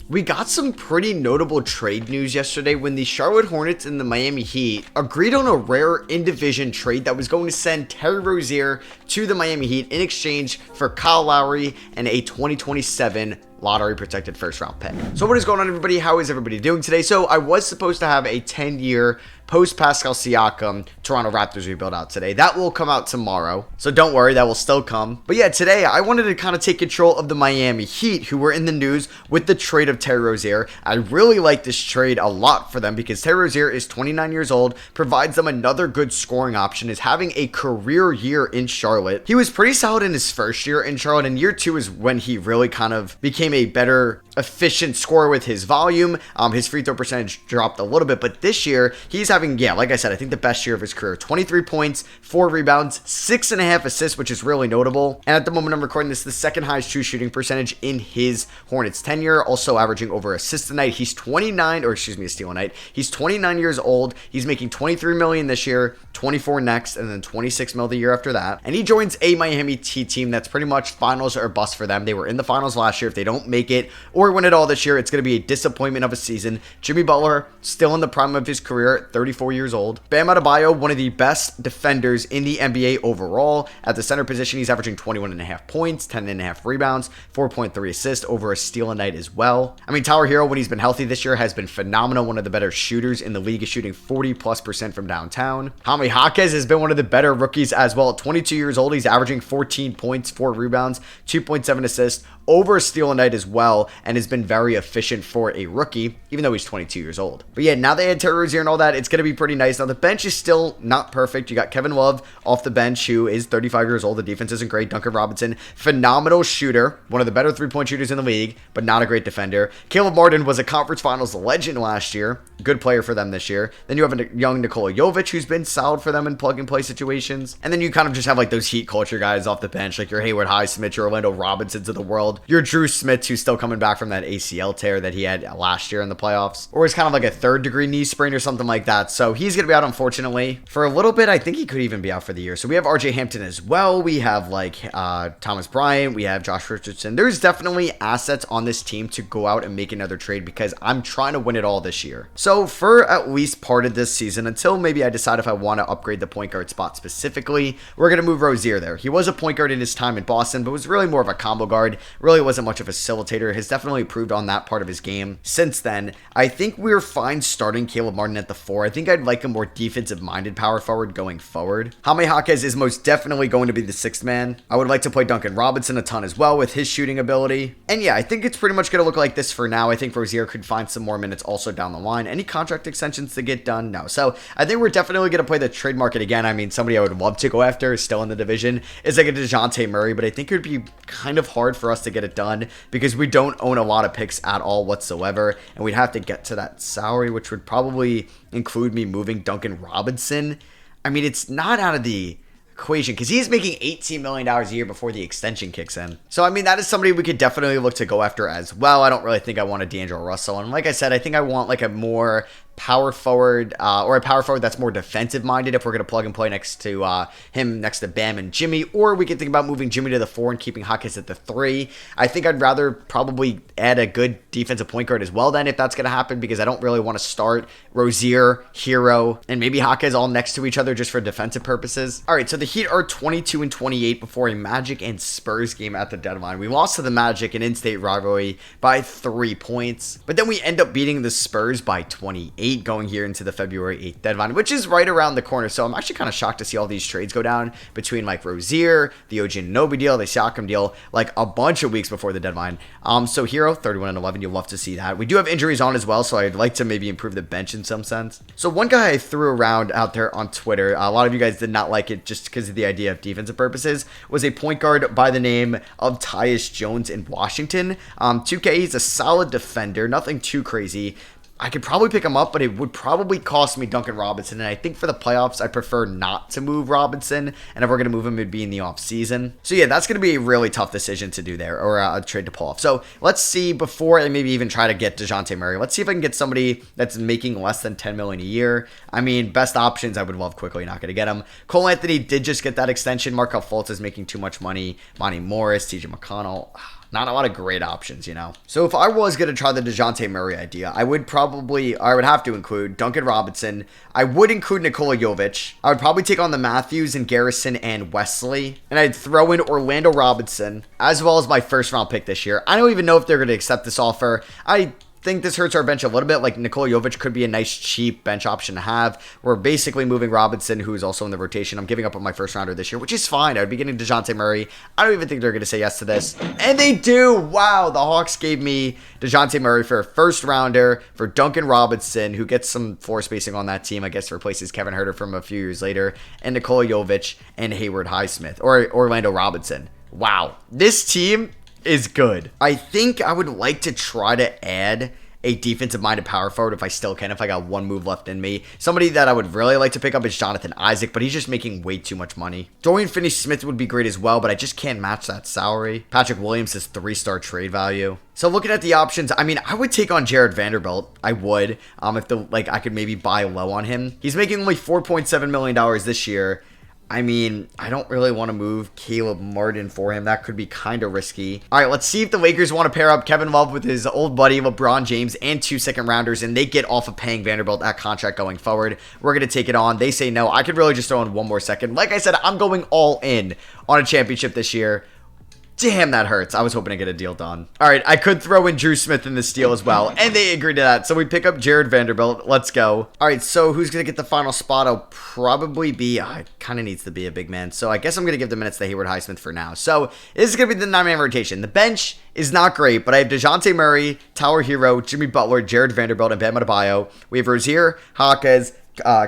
We got some pretty notable trade news yesterday when the Charlotte Hornets and the Miami Heat agreed on a rare in-division trade that was going to send Terry Rozier to the Miami Heat in exchange for Kyle Lowry and a 2027 lottery protected first round pick. So what is going on, everybody? How is everybody doing today? So I was supposed to have a 10-year post Pascal Siakam Toronto Raptors rebuild out today. That will come out tomorrow, so don't worry, that will still come. But yeah, today I wanted to kind of take control of the Miami Heat, who were in the news with the trade of Terry Rozier. I really like this trade a lot for them because Terry Rozier is 29 years old, provides them another good scoring option, is having a career year in Charlotte. He was pretty solid in his first year in Charlotte, and year two is when he really kind of became a better efficient scorer with his volume. His free throw percentage dropped a little bit, but this year he's having, like I said, I think the best year of his career. 23 points, 4 rebounds, 6.5 assists, which is really notable. And at the moment I'm recording this, the second highest true shooting percentage in his Hornets tenure, also averaging over assists a night. He's 29, or excuse me, a steal a night. He's 29 years old. He's making 23 million this year, 24 next, and then 26 mil the year after that. And he joins a Miami Heat team that's pretty much finals or bust for them. They were in the finals last year. If they don't make it or win it all this year, it's going to be a disappointment of a season. Jimmy Butler, still in the prime of his career at 34 years old. Bam Adebayo, one of the best defenders in the NBA overall. At the center position, he's averaging 21.5 points, 10.5 rebounds, 4.3 assists, over a steal a night as well. I mean, Tyler Hero, when he's been healthy this year, has been phenomenal. One of the better shooters in the league, is shooting 40+% from downtown. Jaime Jaquez has been one of the better rookies as well. At 22 years old, he's averaging 14 points, 4 rebounds, 2.7 assists, over a steal a night as well, and has been very efficient for a rookie, even though he's 22 years old. But yeah, now they had Terry Rozier and all that, it's going to be pretty nice. Now the bench is still not perfect. You got Kevin Love off the bench, who is 35 years old. The defense isn't great. Duncan Robinson, phenomenal shooter, one of the better three-point shooters in the league, but not a great defender. Caleb Martin was a conference finals legend last year. Good player for them this year. Then you have a young Nikola Jovic, who's been solid for them in plug-and-play situations. And then you kind of just have like those Heat culture guys off the bench, like your Hayward Highsmith, your Orlando Robinsons of the world, your Drew Smith, who's still coming back from that ACL tear that he had last year in the playoffs, or it's kind of like a third-degree knee sprain or something like that. So he's going to be out, unfortunately, for a little bit. I think he could even be out for the year. So we have RJ Hampton as well. We have like Thomas Bryant. We have Josh Richardson. There's definitely assets on this team to go out and make another trade because I'm trying to win it all this year. So for at least part of this season, until maybe I decide if I want to upgrade the point guard spot specifically, we're going to move Rozier there. He was a point guard in his time in Boston, but was really more of a combo guard. Really wasn't much of a facilitator. Has definitely improved on that part of his game since then. I think we're fine starting Caleb Martin at the 4. I think I'd like a more defensive-minded power forward going forward. Jaime Jaquez is most definitely going to be the 6th man. I would like to play Duncan Robinson a ton as well with his shooting ability. And yeah, I think it's pretty much going to look like this for now. I think Rozier could find some more minutes also down the line. Any contract extensions to get done? No. So I think we're definitely going to play the trade market again. I mean, somebody I would love to go after is still in the division is like a DeJounte Murray, but I think it would be kind of hard for us to get it done because we don't own a lot of picks at all whatsoever, and we'd have to get to that salary, which would probably include me moving Duncan Robinson. I mean, it's not out of the equation because he's making $18 million a year before the extension kicks in. So, I mean, that is somebody we could definitely look to go after as well. I don't really think I want a D'Angelo Russell. And like I said, I think I want like a more power forward or a power forward that's more defensive minded if we're going to plug and play next to him next to Bam and Jimmy, or we could think about moving Jimmy to the 4 and keeping Jaquez at the 3. I think I'd rather probably add a good defensive point guard as well then if that's going to happen, because I don't really want to start Rozier, Hero, and maybe Jaquez all next to each other just for defensive purposes. All right, so the Heat are 22-28 before a Magic and Spurs game at the deadline. We lost to the Magic in in-state rivalry by 3 points, but then we end up beating the Spurs by 28 going here into the February 8th deadline, which is right around the corner. So I'm actually kind of shocked to see all these trades go down between like Rozier, the OG Anunoby deal, the Siakam deal, like a bunch of weeks before the deadline. So Hero, 31-11, you'll love to see that. We do have injuries on as well, so I'd like to maybe improve the bench in some sense. So one guy I threw around out there on Twitter, a lot of you guys did not like it just because of the idea of defensive purposes, was a point guard by the name of Tyus Jones in Washington. 2K, he's a solid defender, nothing too crazy. I could probably pick him up, but it would probably cost me Duncan Robinson. And I think for the playoffs, I prefer not to move Robinson. And if we're going to move him, it'd be in the offseason. So yeah, that's going to be a really tough decision to do there, or a trade to pull off. So let's see, before I maybe even try to get DeJounte Murray, let's see if I can get somebody that's making less than $10 million a year. I mean, best options, I would love quickly, not going to get him. Cole Anthony did just get that extension. Markelle Fultz is making too much money. Monty Morris, TJ McConnell. not a lot of great options, you know. So if I was going to try the DeJounte Murray idea, I would have to include Duncan Robinson. I would include Nikola Jovic. I would probably take on the Matthews and Garrison and Wesley. And I'd throw in Orlando Robinson, as well as my first round pick this year. I don't even know if they're going to accept this offer. I think this hurts our bench a little bit. Like, Nikola Jovic could be a nice, cheap bench option to have. We're basically moving Robinson, who's also in the rotation. I'm giving up on my first rounder this year, which is fine. I'd be getting DeJounte Murray. I don't even think they're going to say yes to this. And they do. Wow. The Hawks gave me DeJounte Murray for a first rounder for Duncan Robinson, who gets some floor spacing on that team. I guess replaces Kevin Huerter from a few years later. And Nikola Jovic and Hayward Highsmith, or Orlando Robinson. Wow. This team is good. I think I would like to try to add a defensive-minded power forward if I still can, if I got one move left in me. Somebody that I would really like to pick up is Jonathan Isaac, but he's just making way too much money. Dorian Finney-Smith would be great as well, but I just can't match that salary. Patrick Williams is 3-star trade value. So looking at the options, I mean, I would take on Jared Vanderbilt. I would. If I could maybe buy low on him. He's making only $4.7 million this year. I mean, I don't really want to move Caleb Martin for him. That could be kind of risky. All right, let's see if the Lakers want to pair up Kevin Love with his old buddy LeBron James and 2 second-rounders, and they get off of paying Vanderbilt that contract going forward. We're going to take it on. They say no. I could really just throw in one more second. Like I said, I'm going all in on a championship this year. Damn, that hurts. I was hoping to get a deal done. All right, I could throw in Drew Smith in this deal as well, and they agreed to that. So we pick up Jared Vanderbilt. Let's go. All right, so who's going to get the final spot? I'll probably be, it kind of needs to be a big man. So I guess I'm going to give the minutes to Hayward Highsmith for now. So this is going to be the 9-man rotation. The bench is not great, but I have DeJounte Murray, Tyler Hero, Jimmy Butler, Jared Vanderbilt, and Bam Adebayo. We have Rozier, Hawkes,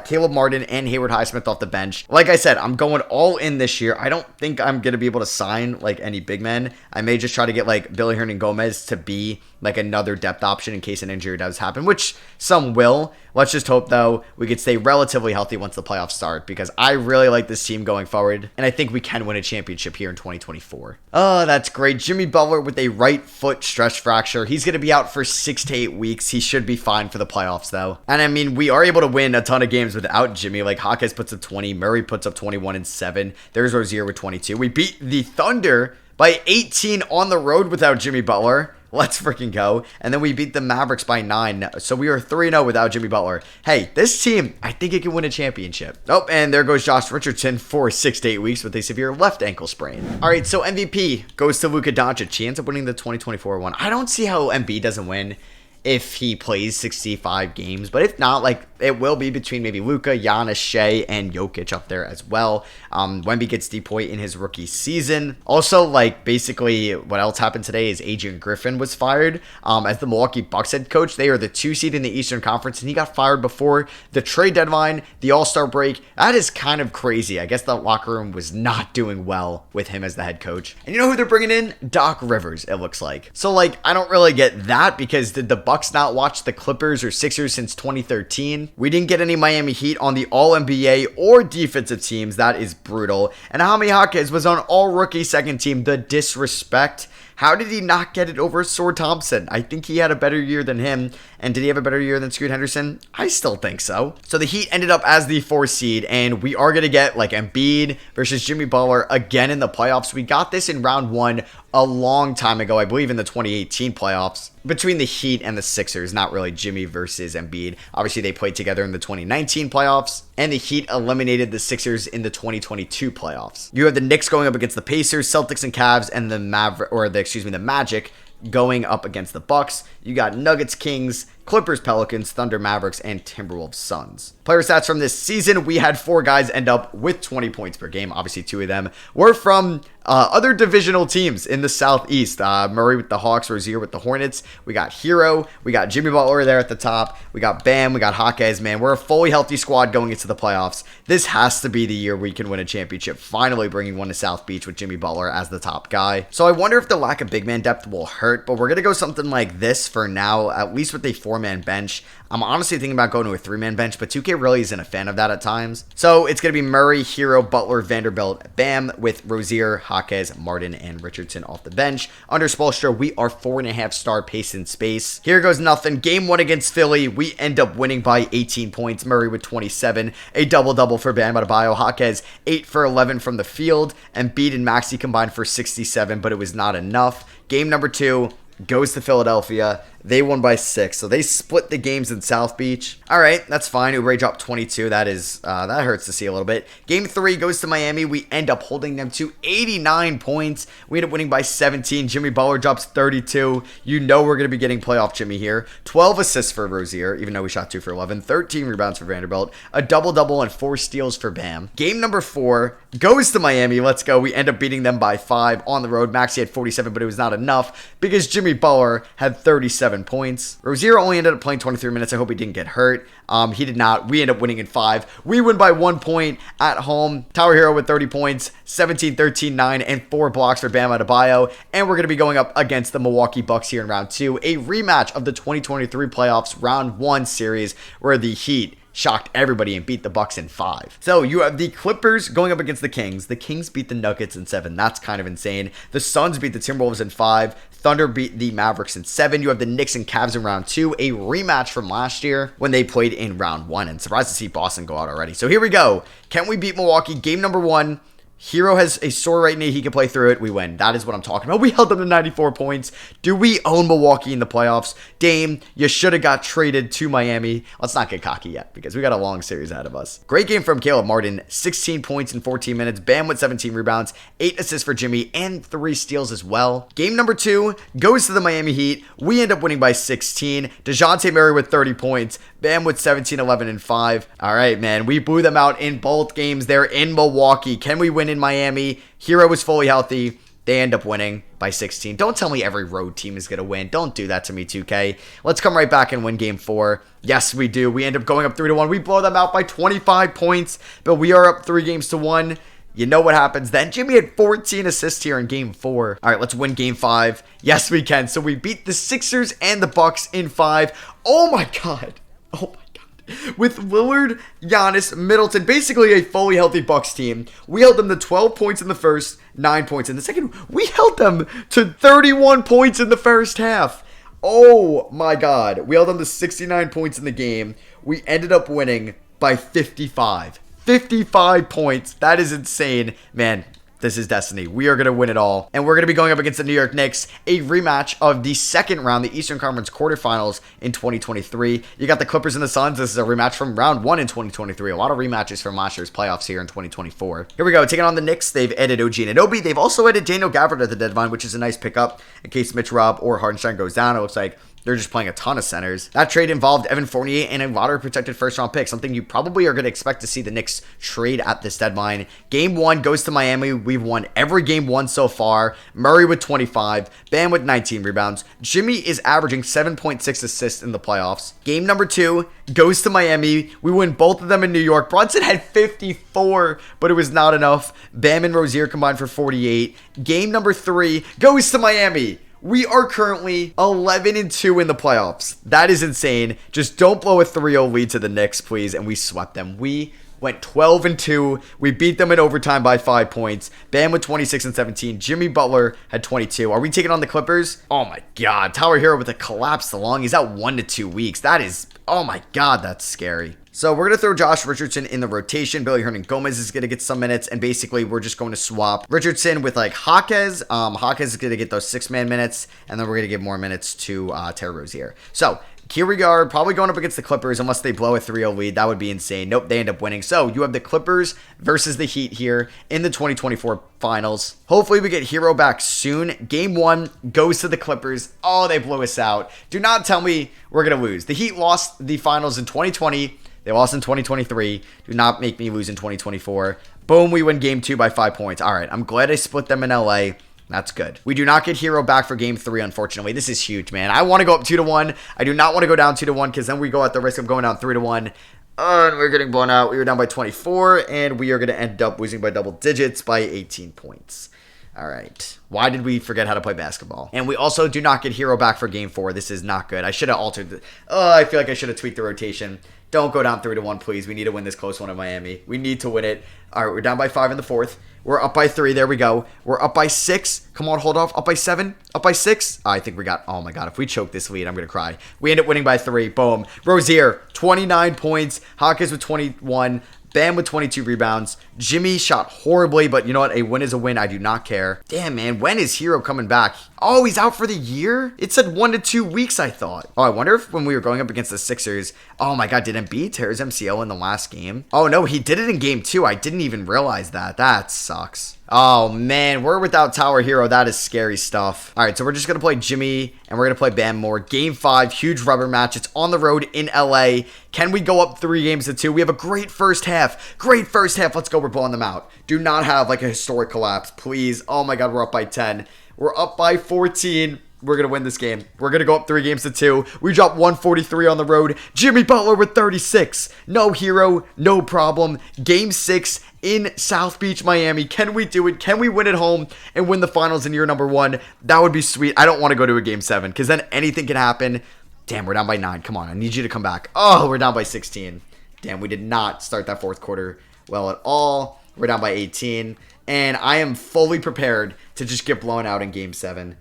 Caleb Martin, and Hayward Highsmith off the bench. Like I said, I'm going all in this year. I don't think I'm going to be able to sign like any big men. I may just try to get like Billy Hernangomez to be like another depth option in case an injury does happen, which some will. Let's just hope, though, we could stay relatively healthy once the playoffs start, because I really like this team going forward, and I think we can win a championship here in 2024. Oh, that's great. Jimmy Butler with a right foot stress fracture. He's going to be out for 6 to 8 weeks. He should be fine for the playoffs, though. And I mean, we are able to win a ton of games without Jimmy. Like, Hawkes puts up 20. Murray puts up 21 and 7. There's Rozier with 22. We beat the Thunder by 18 on the road without Jimmy Butler. Let's freaking go. And then we beat the Mavericks by 9. So we are 3-0 without Jimmy Butler. Hey, this team, I think it can win a championship. Oh, and there goes Josh Richardson for 6 to 8 weeks with a severe left ankle sprain. All right, so MVP goes to Luka Doncic. He ends up winning the 2024 one. I don't see how Embiid doesn't win if he plays 65 games, but if not, like, it will be between maybe Luka, Giannis, Shea, and Jokic up there as well. Wemby gets DPOY in his rookie season. Also, like, basically what else happened today is Adrian Griffin was fired as the Milwaukee Bucks head coach. They are the 2 seed in the Eastern Conference, and he got fired before the trade deadline, the All-Star break. That is kind of crazy. I guess the locker room was not doing well with him as the head coach. And you know who they're bringing in? Doc Rivers, it looks like. So, like, I don't really get that, because did the Bucks not watch the Clippers or Sixers since 2013? We didn't get any Miami Heat on the All-NBA or defensive teams. That is brutal. And Jaime Jaquez was on All-Rookie second team. The disrespect. How did he not get it over Sword Thompson? I think he had a better year than him. And did he have a better year than Scoot Henderson? I still think so. So the Heat ended up as the 4th seed, and we are going to get like Embiid versus Jimmy Butler again in the playoffs. We got this in round 1 a long time ago, I believe in the 2018 playoffs, between the Heat and the Sixers, not really Jimmy versus Embiid. Obviously, they played together in the 2019 playoffs, and the Heat eliminated the Sixers in the 2022 playoffs. You have the Knicks going up against the Pacers, Celtics and Cavs, and the Magic going up against the Bucks. You got Nuggets, Kings, Clippers, Pelicans, Thunder, Mavericks, and Timberwolves, Suns. Player stats from this season, we had 4 guys end up with 20 points per game. Obviously, 2 of them were from other divisional teams in the Southeast. Murray with the Hawks, Rozier with the Hornets. We got Hero. We got Jimmy Butler there at the top. We got Bam. We got Jaquez, man. We're a fully healthy squad going into the playoffs. This has to be the year we can win a championship. Finally bringing one to South Beach with Jimmy Butler as the top guy. So I wonder if the lack of big man depth will hurt, but we're going to go something like this for now, at least with a 4 4-man bench. I'm honestly thinking about going to a 3-man bench, but 2K really isn't a fan of that at times. So it's going to be Murray, Hero, Butler, Vanderbilt, Bam, with Rozier, Jaquez, Martin, and Richardson off the bench. Under Spoelstra, we are 4.5-star pace and space. Here goes nothing. Game 1 against Philly, we end up winning by 18 points. Murray with 27, a double-double for Bam Adebayo. Jaquez, 8 for 11 from the field, and Embiid and Maxey combined for 67, but it was not enough. Game number 2 goes to Philadelphia. They won by 6, so they split the games in South Beach. All right, that's fine. Oubre dropped 22. That hurts to see a little bit. Game 3 goes to Miami. We end up holding them to 89 points. We end up winning by 17. Jimmy Butler drops 32. You know we're going to be getting playoff Jimmy here. 12 assists for Rozier, even though we shot 2 for 11. 13 rebounds for Vanderbilt. A double-double and 4 steals for Bam. Game number 4 goes to Miami. Let's go. We end up beating them by 5 on the road. Maxey had 47, but it was not enough because Jimmy Butler had 37 points. Rozier only ended up playing 23 minutes. I hope he didn't get hurt. He did not. We end up winning in 5. We win by 1 point at home. Tower Hero with 30 points, 17, 13, 9, and 4 blocks for Bam Adebayo. And we're going to be going up against the Milwaukee Bucks here in round 2. A rematch of the 2023 playoffs round 1 series where the Heat shocked everybody and beat the Bucks in 5. So you have the Clippers going up against the Kings. The Kings beat the Nuggets in 7. That's kind of insane. The Suns beat the Timberwolves in 5. Thunder beat the Mavericks in 7. You have the Knicks and Cavs in round 2. A rematch from last year when they played in round 1. And surprised to see Boston go out already. So here we go. Can we beat Milwaukee? Game number 1. Hero has a sore right knee. He can play through it. We win. That is what I'm talking about. We held them to 94 points. Do we own Milwaukee in the playoffs? Dame, you should have got traded to Miami. Let's not get cocky yet because we got a long series ahead of us. Great game from Caleb Martin. 16 points in 14 minutes. Bam with 17 rebounds. 8 assists for Jimmy and 3 steals as well. Game number 2 goes to the Miami Heat. We end up winning by 16. DeJounte Murray with 30 points. Bam with 17, 11, and 5. All right, man. We blew them out in both games. They're in Milwaukee. Can we win in Miami? Hero was fully healthy. They end up winning by 16. Don't tell me every road team is going to win. Don't do that to me, 2K. Let's come right back and win game 4. Yes, we do. We end up going up 3-1. We blow them out by 25 points, but we are up 3 games to 1. You know what happens then. Jimmy had 14 assists here in game 4. All right, let's win game 5. Yes, we can. So we beat the Sixers and the Bucks in 5. Oh my God. Oh my God. With Lillard, Giannis, Middleton, basically a fully healthy Bucks team. We held them to 12 points in the first, 9 points in the second. We held them to 31 points in the first half. Oh my God. We held them to 69 points in the game. We ended up winning by 55. 55 points. That is insane. Man, this is destiny. We are going to win it all. And we're going to be going up against the New York Knicks, a rematch of the second round, the Eastern Conference quarterfinals in 2023. You got the Clippers and the Suns. This is a rematch from round 1 in 2023. A lot of rematches from last year's playoffs here in 2024. Here we go. Taking on the Knicks. They've added OG Anunoby. They've also added Daniel Gafford at the deadline, which is a nice pickup in case Mitch Robb or Hardenstein goes down. It looks like they're just playing a ton of centers. That trade involved Evan Fournier and a lottery-protected first-round pick, something you probably are going to expect to see the Knicks trade at this deadline. Game 1 goes to Miami. We've won every game 1 so far. Murray with 25. Bam with 19 rebounds. Jimmy is averaging 7.6 assists in the playoffs. Game number 2 goes to Miami. We win both of them in New York. Brunson had 54, but it was not enough. Bam and Rozier combined for 48. Game number 3 goes to Miami. We are currently 11-2 in the playoffs. That is insane. Just don't blow a 3-0 lead to the Knicks, please. And we swept them. We went 12-2. We beat them in overtime by 5 points. Bam with 26 and 17. Jimmy Butler had 22. Are we taking on the Clippers? Oh my God. Tower Hero with a collapsed lung. He's out 1 to 2 weeks. That is, oh my God, that's scary. So we're going to throw Josh Richardson in the rotation. Billy Hernangomez is going to get some minutes. And basically, we're just going to swap Richardson with like Jaquez. Jaquez is going to get those 6-man minutes. And then we're going to give more minutes to Terry Rozier. So here we are, probably going up against the Clippers unless they blow a 3-0 lead. That would be insane. Nope, they end up winning. So you have the Clippers versus the Heat here in the 2024 finals. Hopefully we get Hero back soon. Game 1 goes to the Clippers. Oh, they blew us out. Do not tell me we're going to lose. The Heat lost the finals in 2020. They lost in 2023. Do not make me lose in 2024. Boom, we win game 2 by 5 points. All right, I'm glad I split them in LA. That's good. We do not get Hero back for game 3, unfortunately. This is huge, man. I want to go up 2-1. I do not want to go down 2-1 because then we go at the risk of going down 3-1. And we're getting blown out. We were down by 24, and we are going to end up losing by double digits by 18 points. All right. Why did we forget how to play basketball? And we also do not get Hero back for game 4. This is not good. I should have altered the... Oh, I feel like I should have tweaked the rotation. Don't go down 3-1, please. We need to win this close one in Miami. We need to win it. All right, we're down by 5 in the 4th. We're up by 3. There we go. We're up by 6. Come on, hold off. Up by 7. Up by 6. I think we got... Oh, my God. If we choke this lead, I'm going to cry. We end up winning by 3. Boom. Rozier, 29 points. Hawkins with 21. Bam with 22 rebounds. Jimmy shot horribly, but you know what? A win is a win. I do not care. Damn, man. When is Hero coming back? Oh, he's out for the year? It said 1 to 2 weeks, I thought. Oh, I wonder if when we were going up against the Sixers... Oh, my God. Did Embiid tear his MCL in the last game? Oh, no. He did it in game 2. I didn't even realize that. That sucks. Oh, man. We're without Tower Hero. That is scary stuff. All right, so we're just going to play Jimmy, and we're going to play Bam more. Game 5, huge rubber match. It's on the road in LA. Can we go up 3 games to 2? We have a great first half. Great first half. Let's go. We're blowing them out. Do not have like a historic collapse, please. Oh, my God. We're up by 10. We're up by 14. We're going to win this game. We're going to go up 3 games to 2. We dropped 143 on the road. Jimmy Butler with 36. No Hero. No problem. Game 6 in South Beach, Miami. Can we do it? Can we win at home and win the finals in year number 1? That would be sweet. I don't want to go to a game 7 because then anything can happen. Damn, we're down by 9. Come on. I need you to come back. Oh, we're down by 16. Damn, we did not start that 4th quarter well at all. We're down by 18. And I am fully prepared to just get blown out in game 7.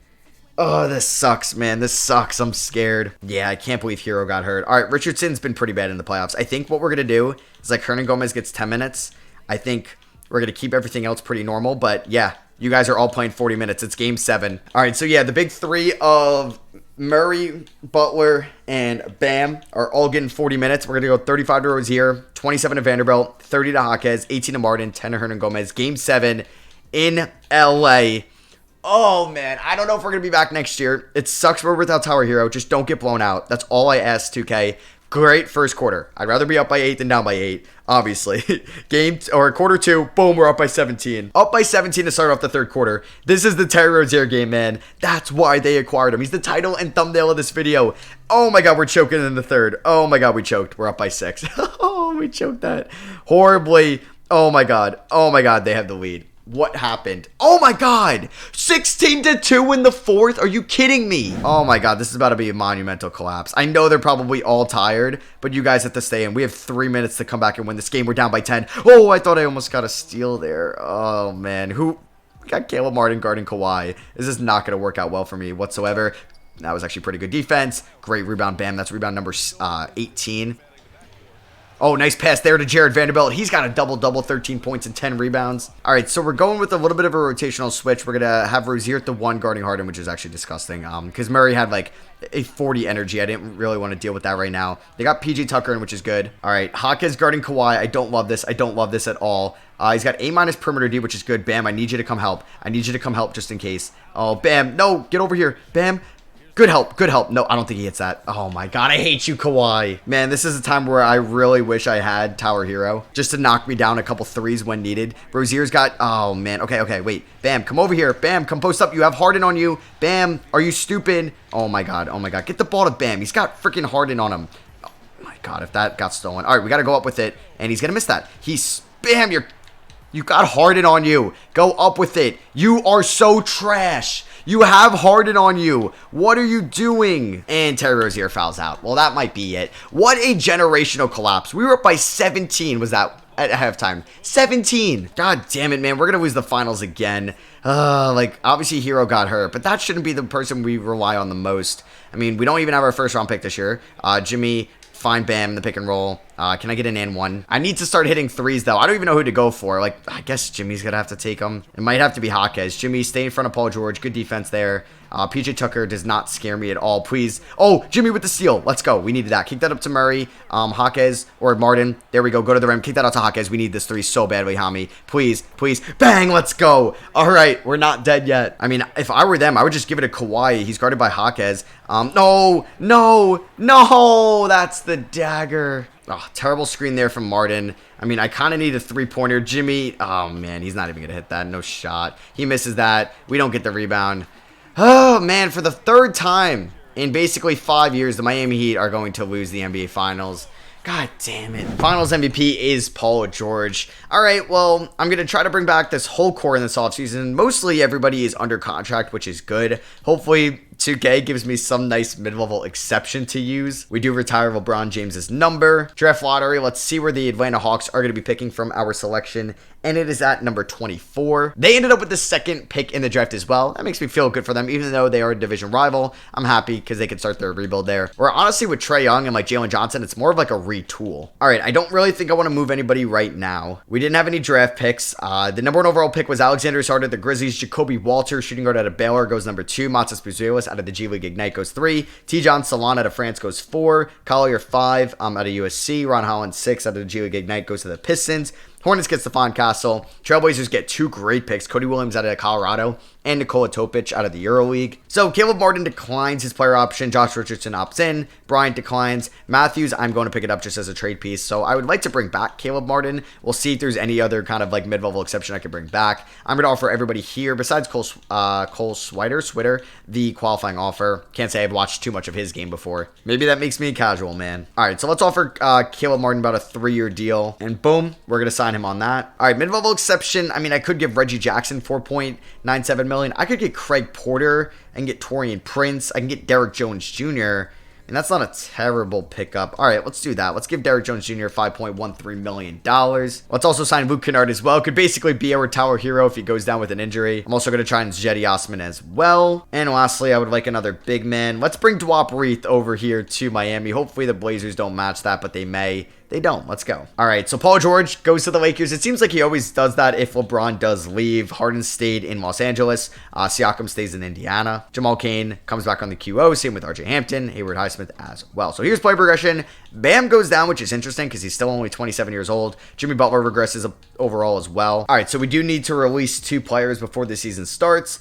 Oh, this sucks, man. This sucks. I'm scared. Yeah, I can't believe Hero got hurt. All right, Richardson's been pretty bad in the playoffs. I think what we're going to do is like Hernan Gomez gets 10 minutes. I think we're going to keep everything else pretty normal. But yeah, you guys are all playing 40 minutes. It's game 7. All right, so yeah, the big 3 of Murray, Butler, and Bam are all getting 40 minutes. We're going to go 35 to Rozier, 27 to Vanderbilt, 30 to Hawkins, 18 to Martin, 10 to Hernan Gomez. Game 7 in LA. Oh, man. I don't know if we're going to be back next year. It sucks we're without Tower Hero. Just don't get blown out. That's all I ask, 2K. Great first quarter. I'd rather be up by 8 than down by 8, obviously. Quarter 2, boom, we're up by 17. Up by 17 to start off the 3rd quarter. This is the Terry Rozier game, man. That's why they acquired him. He's the title and thumbnail of this video. Oh, my God, we're choking in the 3rd. Oh, my God, we choked. We're up by 6. Oh, we choked that horribly. Oh, my God. Oh, my God, they have the lead. What happened? Oh my God! 16 to 2 in the 4th? Are you kidding me? Oh my God, this is about to be a monumental collapse. I know they're probably all tired, but you guys have to stay in. We have 3 minutes to come back and win this game. We're down by 10. Oh, I thought I almost got a steal there. Oh man, we got Caleb Martin guarding Kawhi. This is not going to work out well for me whatsoever. That was actually pretty good defense. Great rebound, Bam. That's rebound number 18. Oh, nice pass there to Jared Vanderbilt. He's got a double-double, 13 points and 10 rebounds. All right, so we're going with a little bit of a rotational switch. We're going to have Rozier at the 1 guarding Harden, which is actually disgusting because Murray had like a 40 energy. I didn't really want to deal with that right now. They got PG Tucker in, which is good. All right, Hawkins guarding Kawhi. I don't love this. I don't love this at all. He's got A- perimeter D, which is good. Bam, I need you to come help. I need you to come help just in case. Oh, Bam. No, get over here. Bam. Good help. Good help. No, I don't think he hits that. Oh, my God. I hate you, Kawhi. Man, this is a time where I really wish I had Tower Hero just to knock me down a couple threes when needed. Rozier's got... Oh, man. Okay. Wait. Bam, come over here. Bam, come post up. You have Harden on you. Bam, are you stupid? Oh, my God. Get the ball to Bam. He's got freaking Harden on him. Oh, my God, if that got stolen. All right, we got to go up with it, and he's going to miss that. Bam, you got Harden on you. Go up with it. You are so trash. You have Harden on you. What are you doing? And Terry Rozier fouls out. Well, that might be it. What a generational collapse. We were up by 17. Was that at halftime? 17. God damn it, man. We're going to lose the finals again. Obviously Hero got hurt, but that shouldn't be the person we rely on the most. I mean, we don't even have our first round pick this year. Jimmy... Find Bam in the pick and roll. Can I get an and 1? I need to start hitting threes, though. I don't even know who to go for. I guess Jimmy's going to have to take them. It might have to be Hawkins. Jimmy, stay in front of Paul George. Good defense there. PJ Tucker does not scare me at all. Please. Oh, Jimmy with the steal. Let's go. We needed that. Kick that up to Murray. Hawkins or Martin. There we go. Go to the rim. Kick that out to Hawkins. We need this 3 so badly, Hami. Please. Bang. Let's go. All right. We're not dead yet. I mean, if I were them, I would just give it to Kawhi. He's guarded by Hawkins. No. That's the dagger. Oh, terrible screen there from Martin. I mean, I kind of need a 3-pointer. Jimmy. Oh, man. He's not even going to hit that. No shot. He misses that. We don't get the rebound. Oh, man, for the 3rd time in basically 5 years, the Miami Heat are going to lose the NBA Finals. God damn it. Finals MVP is Paul George. All right, well, I'm going to try to bring back this whole core in this offseason. Mostly everybody is under contract, which is good. Hopefully 2K gives me some nice mid-level exception to use. We do retire LeBron James's number. Draft lottery, let's see where the Atlanta Hawks are going to be picking from our selection. And it is at number 24. They ended up with the second pick in the draft as well. That makes me feel good for them, even though they are a division rival. I'm happy because they can start their rebuild there. Or honestly, with Trae Young and like Jalen Johnson, it's more of like a retool. All right, I don't really think I want to move anybody right now. We didn't have any draft picks. The number 1 overall pick was Alexander Sartor, the Grizzlies. Jacoby Walter, shooting guard out of Baylor, goes number 2. Matas Buzelis out of the G League Ignite goes 3. T-John Salon out of France goes 4. Collier 5 out of USC. Ron Holland 6 out of the G League Ignite goes to the Pistons. Hornets get Stephon Castle. Trailblazers get 2 great picks. Cody Williams out of Colorado and Nikola Topic out of the EuroLeague. So Caleb Martin declines his player option. Josh Richardson opts in. Bryant declines. Matthews, I'm going to pick it up just as a trade piece. So I would like to bring back Caleb Martin. We'll see if there's any other kind of like mid-level exception I can bring back. I'm going to offer everybody here, besides Cole Swider, the qualifying offer. Can't say I've watched too much of his game before. Maybe that makes me a casual, man. All right, so let's offer Caleb Martin about a 3-year deal. And boom, we're going to sign him on that. All right, mid-level exception. I mean, I could give Reggie Jackson $4.97 million. I could get Craig Porter and get Taurean Prince. I can get Derrick Jones Jr. And that's not a terrible pickup. All right, let's do that. Let's give Derrick Jones Jr. $5.13 million. Let's also sign Luke Kennard as well. Could basically be our tower hero if he goes down with an injury. I'm also going to try and Jetty Osman as well. And lastly, I would like another big man. Let's bring Dwop Reith over here to Miami. Hopefully the Blazers don't match that, but they may. They don't. Let's go. All right, so Paul George goes to the Lakers. It seems like he always does that if LeBron does leave. Harden stayed in Los Angeles. Siakam stays in Indiana. Jamal Cain comes back on the QO. Same with RJ Hampton. Hayward Highsmith as well. So here's play progression. Bam goes down, which is interesting because he's still only 27 years old. Jimmy Butler regresses overall as well. All right, so we do need to release 2 players before the season starts.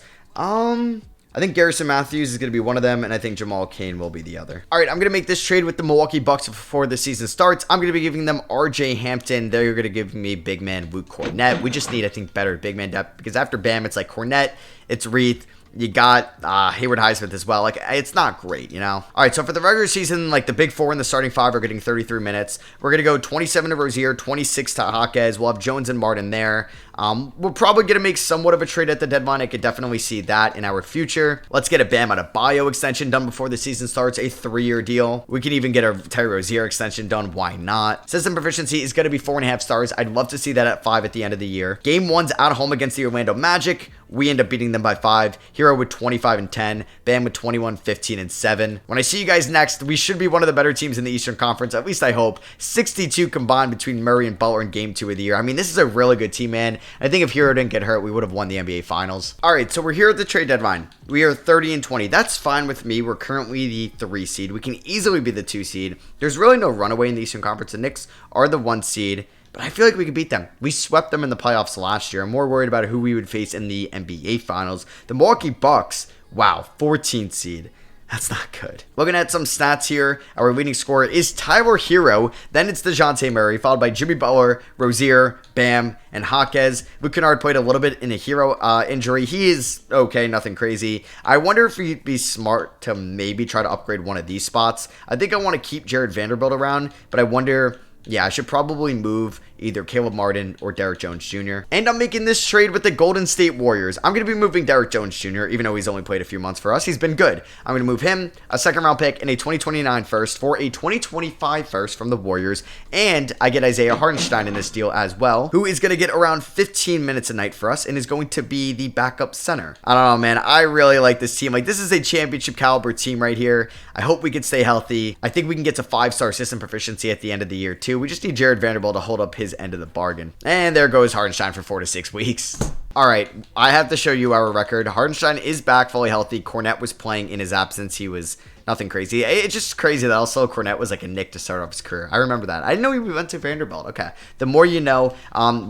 I think Garrison Matthews is going to be one of them, and I think Jamal Cain will be the other. All right, I'm going to make this trade with the Milwaukee Bucks before the season starts. I'm going to be giving them RJ Hampton. They're going to give me big man Luke Cornett. We just need, I think, better big man depth because after Bam, it's like Cornett, it's Reith. You got Hayward Highsmith as well. Like, it's not great, you know? All right, so for the regular season, like, the big 4 and the starting 5 are getting 33 minutes. We're going to go 27 to Rozier, 26 to Jaquez. We'll have Jones and Martin there. We're probably going to make somewhat of a trade at the deadline. I could definitely see that in our future. Let's get a Bam Adebayo extension done before the season starts, a 3-year deal. We can even get a Terry Rozier extension done. Why not? System proficiency is going to be 4.5 stars. I'd love to see that at 5 at the end of the year. Game 1's at home against the Orlando Magic. We end up beating them by 5. Hero with 25 and 10. Bam with 21, 15, and 7. When I see you guys next, we should be one of the better teams in the Eastern Conference. At least I hope. 62 combined between Murray and Butler in Game 2 of the year. I mean, this is a really good team, man. I think if Hero didn't get hurt, we would have won the NBA Finals. All right, so we're here at the trade deadline. We are 30 and 20. That's fine with me. We're currently the 3 seed. We can easily be the 2 seed. There's really no runaway in the Eastern Conference. The Knicks are the 1 seed. But I feel like we could beat them. We swept them in the playoffs last year. I'm more worried about who we would face in the NBA Finals. The Milwaukee Bucks, wow, 14th seed. That's not good. Looking at some stats here, our leading scorer is Tyler Hero. Then it's DeJounte Murray, followed by Jimmy Butler, Rozier, Bam, and Jaquez. Luke Kennard played a little bit in a Hero injury. He is okay, nothing crazy. I wonder if he'd be smart to maybe try to upgrade one of these spots. I think I want to keep Jared Vanderbilt around, but I wonder... yeah, I should probably move either Caleb Martin or Derrick Jones Jr. And I'm making this trade with the Golden State Warriors. I'm going to be moving Derrick Jones Jr., even though he's only played a few months for us. He's been good. I'm going to move him, a 2nd-round pick, and a 2029 first for a 2025 first from the Warriors. And I get Isaiah Hartenstein in this deal as well, who is going to get around 15 minutes a night for us and is going to be the backup center. I don't know, man. I really like this team. Like, this is a championship caliber team right here. I hope we can stay healthy. I think we can get to 5-star system proficiency at the end of the year, too. We just need Jared Vanderbilt to hold up his end of the bargain. And there goes Hartenstein for 4 to 6 weeks. All right, I have to show you our record. Hartenstein is back fully healthy. Cornett was playing in his absence. He was nothing crazy. It's just crazy that also Cornett was like a Knick to start off his career. I remember that. I didn't know he went to Vanderbilt. Okay. The more you know.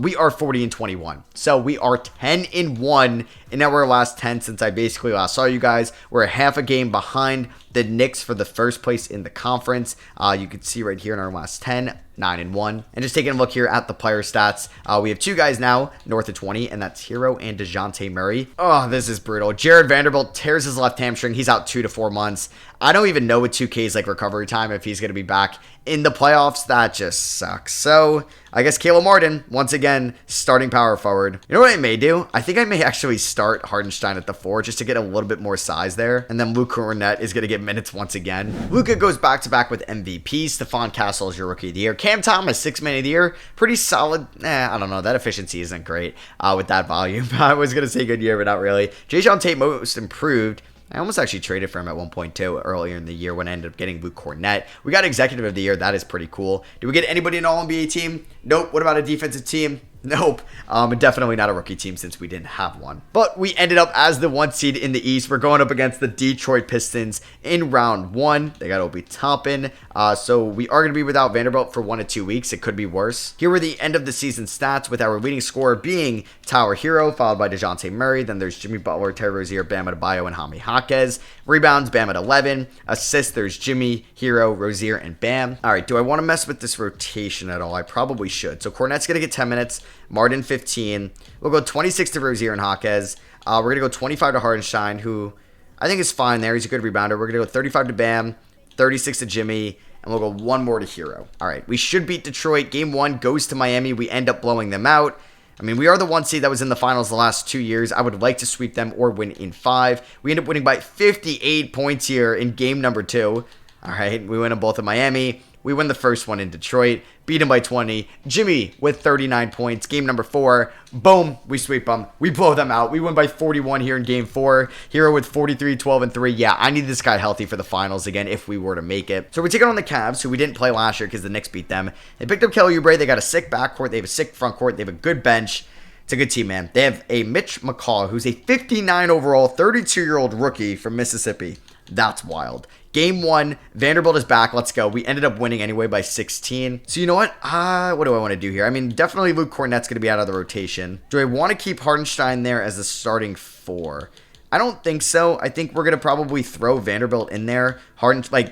We are 40 and 21. So we are 10 and 1 in our last 10 since I basically last saw you guys. We're a half a game behind the Knicks for the first place in the conference. You can see right here in our last 10, 9-1. And just taking a look here at the player stats, we have two guys now north of 20, and that's Hero and DeJounte Murray. Oh, this is brutal. Jared Vanderbilt tears his left hamstring. He's out 2 to 4 months. I don't even know what 2K's like recovery time if he's going to be back in the playoffs. That just sucks. So I guess Caleb Martin, once again, starting power forward. You know what I may do? I think I may actually start Hardenstein at the 4 just to get a little bit more size there. And then Luke Cornett is going to get minutes once again. Luka goes back-to-back with MVP. Stephon Castle is your rookie of the year. Cam Thomas, 6th man of the year. Pretty solid. I don't know. That efficiency isn't great with that volume. I was going to say good year, but not really. Jae'Sean Tate, most improved. I almost actually traded for him at 1.2 earlier in the year when I ended up getting Luke Cornett. We got Executive of the Year. That is pretty cool. Did we get anybody in an All-NBA team? Nope. What about a defensive team? Nope. Definitely not a rookie team since we didn't have one. But we ended up as the 1 seed in the East. We're going up against the Detroit Pistons in round 1. They got Obi Toppin. So we are going to be without Vanderbilt for 1 to 2 weeks. It could be worse. Here were the end of the season stats with our leading scorer being Tyler Hero, followed by DeJounte Murray. Then there's Jimmy Butler, Terry Rozier, Bam Adebayo, and Jaime Jaquez. Rebounds, Bam at 11. Assists, there's Jimmy, Hero, Rozier, and Bam. All right, do I want to mess with this rotation at all? I probably should. So Cornett's going to get 10 minutes. Martin 15. We'll go 26 to Rozier and Jaquez. We're going to go 25 to Hardenstein, who I think is fine there. He's a good rebounder. We're going to go 35 to Bam, 36 to Jimmy, and we'll go 1 more to Hero. All right, we should beat Detroit. Game 1 goes to Miami. We end up blowing them out. I mean, we are the 1 seed that was in the finals the last 2 years. I would like to sweep them or win in 5. We end up winning by 58 points here in game number 2. All right, we win them both in Miami. We win the first one in Detroit, beat him by 20. Jimmy with 39 points. Game number 4, boom, we sweep them. We blow them out. We win by 41 here in game 4. Hero with 43, 12, and 3. Yeah, I need this guy healthy for the finals again if we were to make it. So we're taking on the Cavs, who we didn't play last year because the Knicks beat them. They picked up Kelly Oubre. They got a sick backcourt. They have a sick front court. They have a good bench. It's a good team, man. They have a Mitch McCaw, who's a 59 overall, 32-year-old rookie from Mississippi. That's wild. Game 1, Vanderbilt is back. Let's go. We ended up winning anyway by 16. So you know what? What do I want to do here? I mean, definitely Luke Cornett's going to be out of the rotation. Do I want to keep Hardenstein there as the starting 4? I don't think so. I think we're going to probably throw Vanderbilt in there.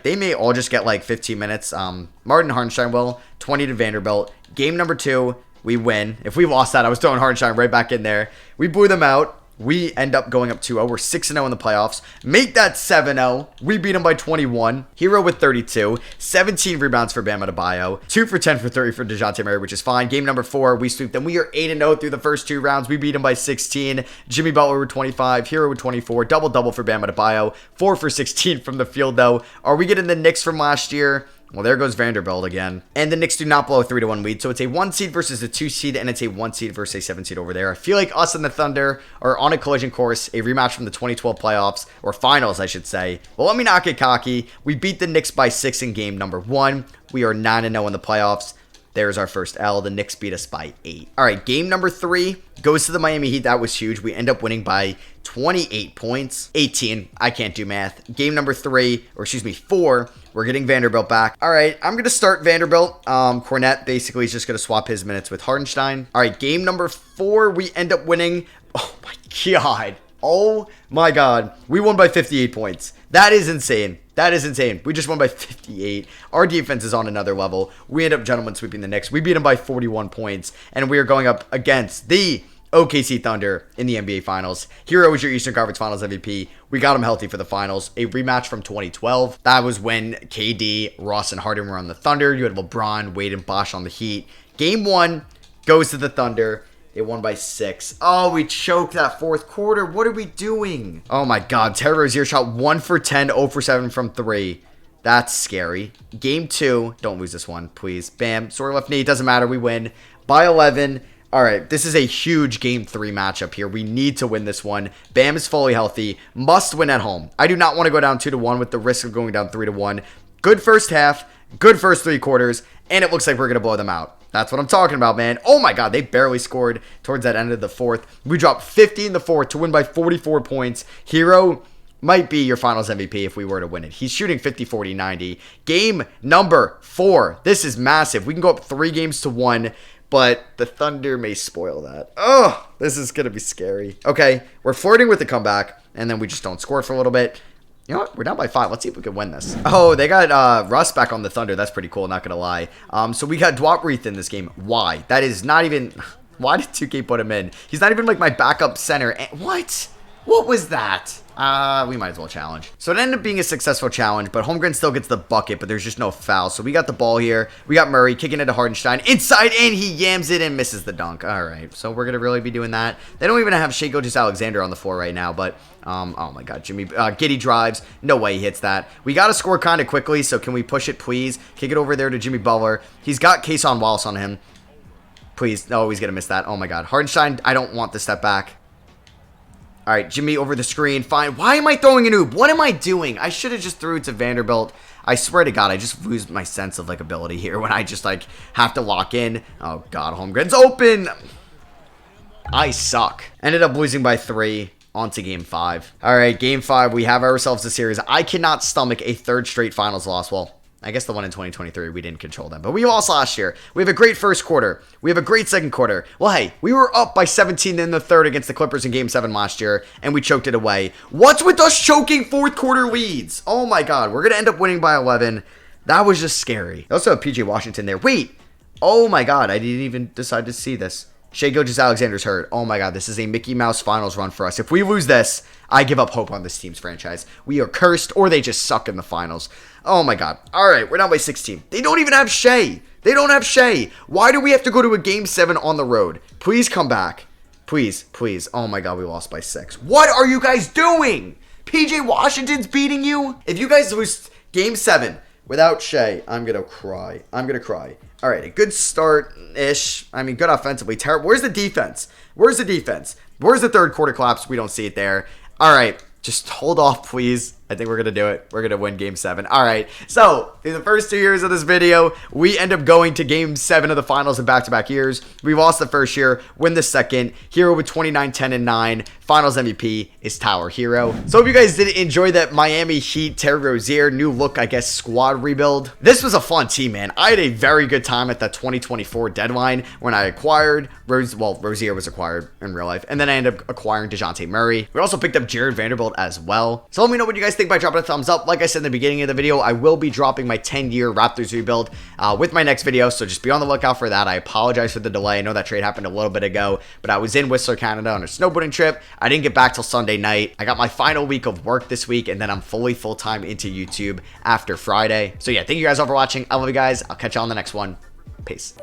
They may all just get like 15 minutes. Martin Hardenstein will. 20 to Vanderbilt. Game number 2, we win. If we lost that, I was throwing Hardenstein right back in there. We blew them out. We end up going up 2-0. We're 6-0 in the playoffs. Make that 7-0. We beat them by 21. Hero with 32. 17 rebounds for Bam Adebayo. 2 for 10 for 30 for DeJounte Murray, which is fine. Game number 4, we sweep them. We are 8-0 through the first 2 rounds. We beat them by 16. Jimmy Butler with 25. Hero with 24. Double-double for Bam Adebayo. 4 for 16 from the field, though. Are we getting the Knicks from last year? Well, there goes Vanderbilt again. And the Knicks do not blow a 3-1 lead. So it's a 1 seed versus a 2 seed, and it's a 1 seed versus a 7 seed over there. I feel like us and the Thunder are on a collision course, a rematch from the 2012 playoffs, or finals, I should say. Well, let me not get cocky. We beat the Knicks by 6 in game number 1. We are 9-0 in the playoffs. There's our first L. The Knicks beat us by 8. All right, game number 3 goes to the Miami Heat. That was huge. We end up winning by 28 points. 18. I can't do math. Game number 4. We're getting Vanderbilt back. All right, I'm going to start Vanderbilt. Cornett basically is just going to swap his minutes with Hardenstein. All right, game number 4. We end up winning. Oh, my God. Oh, my God. We won by 58 points. That is insane. That is insane. We just won by 58. Our defense is on another level. We end up gentlemen sweeping the Knicks. We beat them by 41 points. And we are going up against the OKC Thunder in the NBA Finals. Hero is your Eastern Conference Finals MVP. We got him healthy for the finals. A rematch from 2012. That was when KD, Ross, and Harden were on the Thunder. You had LeBron, Wade, and Bosh on the Heat. Game 1 goes to the Thunder. They won by 6. Oh, we choked that 4th quarter. What are we doing? Oh, my God. Terry Rozier shot 1 for 10, 0 for 7 from 3. That's scary. Game 2. Don't lose this one, please. Bam. Sore left knee. Doesn't matter. We win by 11. All right. This is a huge Game 3 matchup here. We need to win this one. Bam is fully healthy. Must win at home. I do not want to go down 2-1 with the risk of going down 3-1. Good first half. Good first 3 quarters. And it looks like we're going to blow them out. That's what I'm talking about, man. Oh, my God. They barely scored towards that end of the 4th. We dropped 50 in the 4th to win by 44 points. Hero might be your finals MVP if we were to win it. He's shooting 50, 40, 90. Game number 4. This is massive. We can go up 3 games to 1. but the Thunder may spoil that. Oh, this is going to be scary. Okay, we're flirting with the comeback, and then we just don't score for a little bit. You know what? We're down by 5. Let's see if we can win this. Oh, they got Russ back on the Thunder. That's pretty cool, not going to lie. So we got Dwight Reith in this game. Why? That is not even... Why did 2K put him in? He's not even like my backup center. What? What was that? We might as well challenge. So it ended up being a successful challenge, but Holmgren still gets the bucket, but there's just no foul. So we got the ball here. We got Murray kicking it to Hardenstein. Inside, and he yams it and misses the dunk. All right, so we're going to really be doing that. They don't even have Shai Gilgeous-Alexander on the floor right now, but, oh my God, Jimmy, Giddey drives. No way he hits that. We got to score kind of quickly, so can we push it, please? Kick it over there to Jimmy Butler. He's got Cason Wallace on him. Please. No, he's going to miss that. Oh, my God. Hardenstein, I don't want the step back. All right, Jimmy over the screen. Fine. Why am I throwing an oop? What am I doing? I should have just threw it to Vanderbilt. I swear to God, I just lose my sense of, like, ability here when I just, like, have to lock in. Oh, God. Holmgren's open. I suck. Ended up losing by 3. On to Game 5. All right, Game 5. We have ourselves a series. I cannot stomach a third straight finals loss. Well, I guess the one in 2023, we didn't control them. But we lost last year. We have a great first quarter. We have a great second quarter. Well, hey, we were up by 17 in the third against the Clippers in Game 7 last year, and we choked it away. What's with us choking fourth quarter leads? Oh, my God. We're going to end up winning by 11. That was just scary. They also have PJ Washington there. Wait. Oh, my God. I didn't even decide to see this. Shai Gilgeous-Alexander's hurt. Oh, my God. This is a Mickey Mouse finals run for us. If we lose this, I give up hope on this team's franchise. We are cursed, or they just suck in the finals. Oh, my God. All right, we're down by 16. They don't even have Shai. They don't have Shai. Why do we have to go to a Game 7 on the road? Please come back. Please, please. Oh, my God, we lost by 6. What are you guys doing? PJ Washington's beating you? If you guys lose Game 7 without Shai, I'm going to cry. I'm going to cry. All right, a good start-ish. I mean, good offensively. Terrible. Where's the defense? Where's the defense? Where's the third quarter collapse? We don't see it there. All right, just hold off, please. I think we're going to do it. We're going to win Game 7. All right, so in the first 2 years of this video, we end up going to Game 7 of the finals in back-to-back years. We lost the first year, win the second. Hero with 29, 10, and 9. Finals MVP is Tyler Hero. So hope you guys did enjoy that Miami Heat, Terry Rozier, new look, I guess, squad rebuild. This was a fun team, man. I had a very good time at the 2024 deadline when I acquired Rozier was acquired in real life, and then I ended up acquiring DeJounte Murray. We also picked up Jared Vanderbilt as well. So let me know what you guys think by dropping a thumbs up. Like I said in the beginning of the video, I will be dropping my 10-year Raptors rebuild with my next video, so just be on the lookout for that. I apologize for the delay. I know that trade happened a little bit ago, but I was in Whistler, Canada on a snowboarding trip. I didn't get back till Sunday night. I got my final week of work this week, and then I'm fully full-time into YouTube after Friday. So yeah, thank you guys all for watching. I love you guys. I'll catch you on the next one. Peace.